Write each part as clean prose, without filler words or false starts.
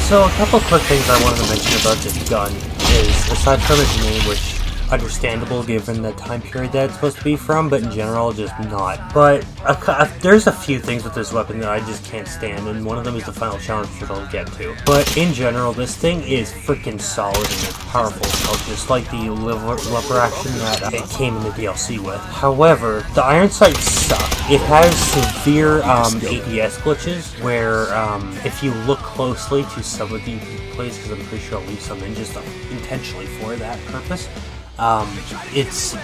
So a couple quick things I wanted to mention about this gun is, aside from its name, which understandable given the time period that it's supposed to be from, but in general just not. But there's a few things with this weapon that I just can't stand, and one of them is the final challenge, which I'll get to. But in general, this thing is freaking solid and it's powerful, so just like the lever action that it came in the DLC with. However, the iron sights suck. It has severe ADS glitches where if you look closely to some of the plays, because I'm pretty sure I'll leave some in just intentionally for that purpose, it's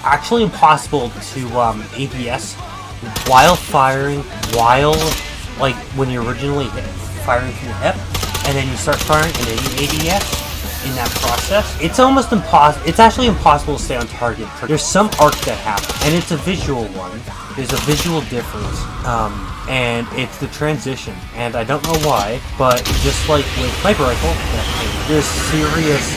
actually impossible to ADS while firing, like when you're originally firing from the hip, and then you start firing and then you ADS in that process. It's almost impossible. It's actually impossible to stay on target. There's some arc that happens, and it's a visual one. There's a visual difference, and it's the transition. And I don't know why, but just like with sniper rifle, there's serious,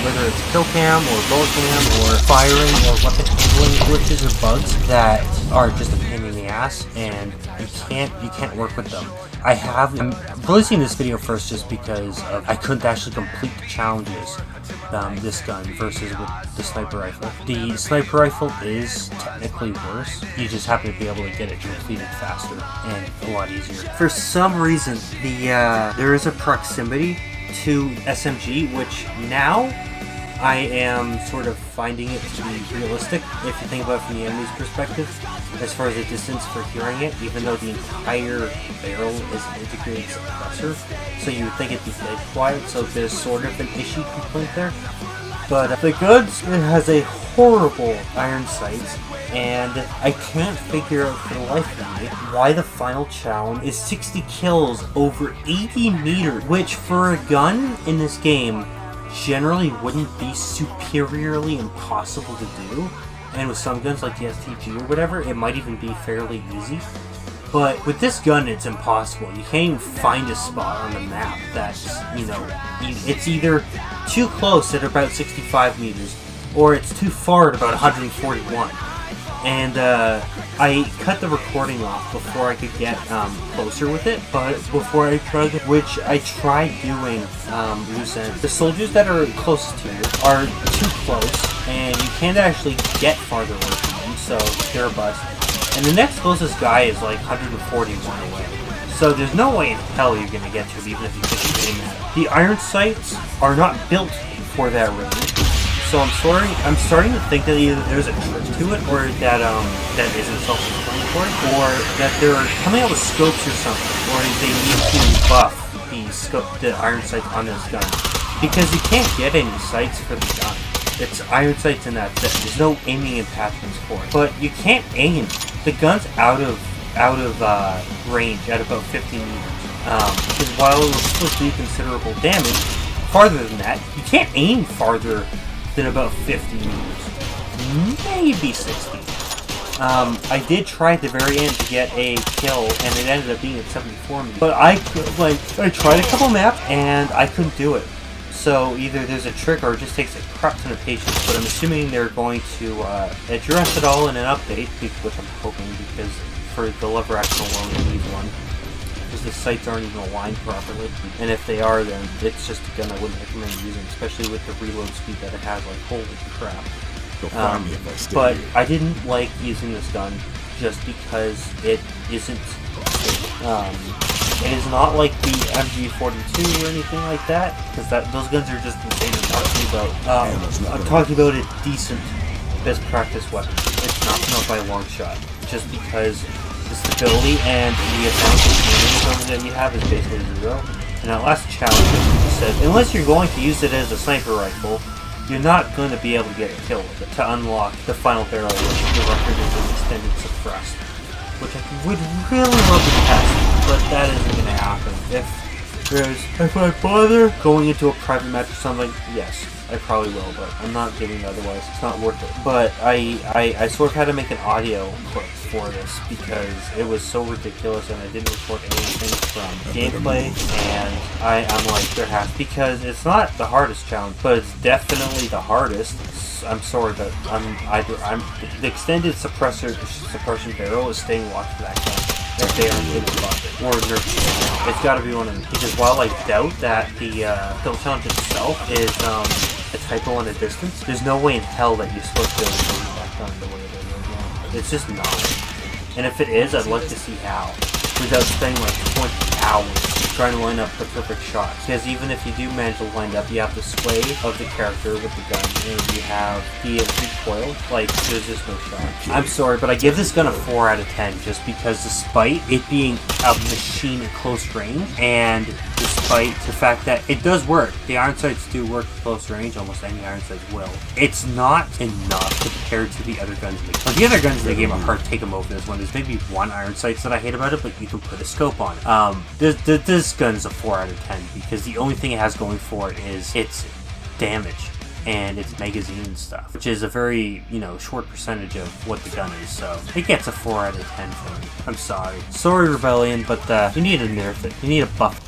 whether it's kill cam or bullet cam or firing or weapon handling glitches or bugs that are just a pain in the ass, and you can't work with them. I'm releasing this video first just because I couldn't actually complete the challenges this gun versus with the sniper rifle. The sniper rifle is technically worse. You just happen to be able to get it completed faster and a lot easier. For some reason, there is a proximity to SMG, which now I am sort of finding it to be realistic if you think about it from the enemy's perspective, as far as the distance for hearing it, even though the entire barrel is an integrated suppressor, so you would think it'd be dead quiet, so there's sort of an issue complaint there. But the gun has a horrible iron sights, and I can't figure out for the life of me why the final challenge is 60 kills over 80 meters, which for a gun in this game generally wouldn't be superiorly impossible to do, and with some guns like the STG or whatever, it might even be fairly easy. But with this gun, it's impossible. You can't even find a spot on the map that's, it's either too close at about 65 meters, or it's too far at about 141. And I cut the recording off before I could get closer with it, but before I tried, which I tried doing loose ends. The soldiers that are closest to you are too close, and you can't actually get farther away from them, so they're a bust. And the next closest guy is like 141 away. So there's no way in hell you're going to get to him, even if you put your aim at it. The iron sights are not built for that range. So I'm starting to think that either there's a trick to it, or that isn't self-explanatory, or that they're coming out with scopes or something, or they need to buff the iron sights on this gun. Because you can't get any sights for the gun. It's iron sights and that's it. There's no aiming attachments for it. But you can't aim. The gun's out of range at about 50 meters. Because while it was supposed to do considerable damage, farther than that, you can't aim farther than about 50 meters. Maybe 60. I did try at the very end to get a kill, and it ended up being at 74 meters. But I tried a couple maps, and I couldn't do it. So either there's a trick or it just takes a crap ton of patience, but I'm assuming they're going to address it all in an update, which I'm hoping, because for the lever action alone you need one. Because the sights aren't even aligned properly, and if they are, then it's just a gun I wouldn't recommend using, especially with the reload speed that it has, like holy crap. But I didn't like using this gun just because it isn't it is not like the MG42 or anything like that, because those guns are just insane I'm talking about. I'm talking about a decent best practice weapon. It's not by a long shot, just because the stability and the amount of damage that you have is basically zero. And that last challenge said, unless you're going to use it as a sniper rifle, you're not going to be able to get a kill with it to unlock the final barrel, which the record is an extended suppressed. Which I would really love to test, but that isn't going to happen. If I bother going into a private match or something, yes, I probably will, but I'm not doing it otherwise. It's not worth it. But I sort of had to make an audio clip for this because it was so ridiculous, and I didn't record anything from gameplay, and I'm like, there has, because it's not the hardest challenge, but it's definitely the hardest. I'm sorry, but the extended suppression barrel is staying locked for that gun. if they aren't able to buff it or nerf it. It's got to be one of them. Because while I doubt that the kill challenge itself is a typo on a distance, there's no way in hell that you're supposed to be able to bring that gun the way it is right now. It's just not. And if it is, I'd like to see how. Without spending like 20 hours trying to line up the perfect shot. Because even if you do manage to line up, you have the sway of the character with the gun, and you have the recoil. Like, there's just no shot. I'm sorry, but I give this gun a 4 out of 10 just because despite it being a machine at close range, and despite the fact that it does work, the iron sights do work at close range, almost any iron sights will. It's not enough compared to the other guns in the game. Like, the other guns in the game are hard to take them over this one. There's maybe one iron sights that I hate about it, but you can put a scope on it. This gun's a 4 out of 10 because the only thing it has going for it is its damage and its magazine stuff, which is a very, short percentage of what the gun is, so it gets a 4 out of 10 for me. I'm sorry. Sorry, Rebellion, but you need to nerf it. You need to buff it.